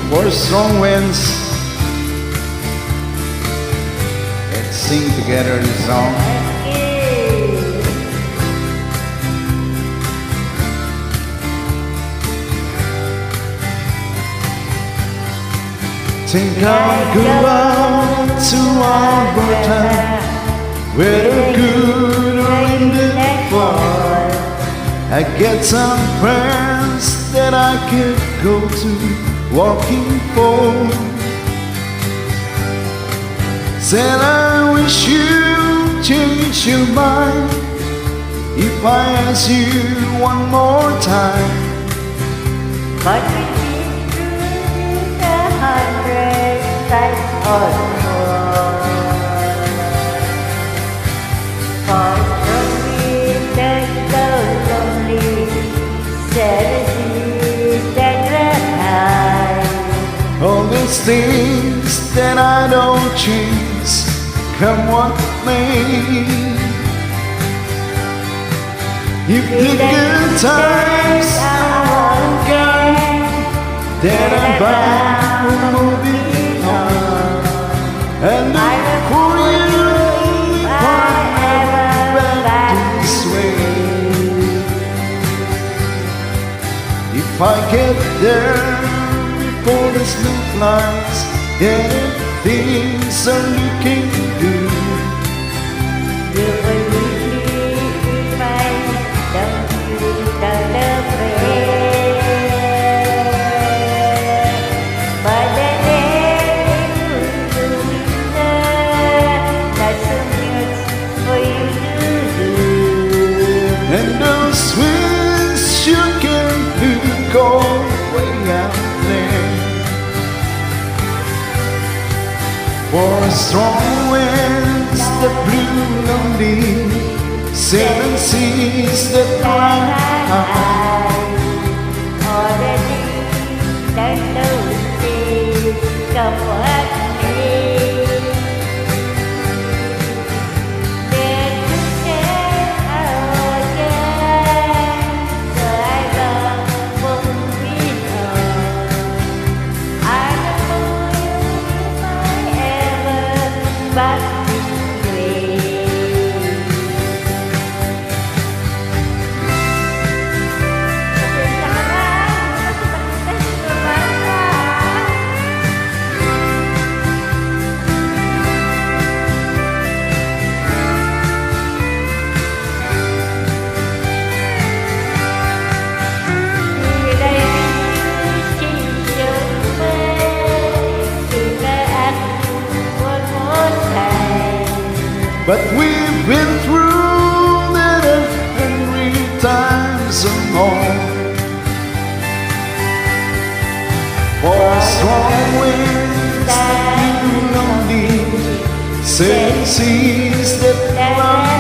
for strong winds. Let's sing together this song. Think I'll go out to Alberta, where the good are in the fall. I get some friends that I could go to walking for. Said I wish you change your mind if I ask you one more time. But we've been through the 100 times or more. For strong that so lonely, seas that run high. All these things that I don't change, come what may. If the good times are gone, then I'm bound for moving on. And look for you if I ever back this way. If I get there before the snow flies, then things are looking good. You believe me if I don't return the prayer. But the day into the winter, that's so much for you to do. And those winds you can look all way out there. For strong winds that blew lonely, seven seas that run high. All the things that those days come what may. Then you said I was young, so I love moving on. I don't know if I ever back this way. But we've been through that 100 times or more. For strong winds that blew lonely, seven seas that run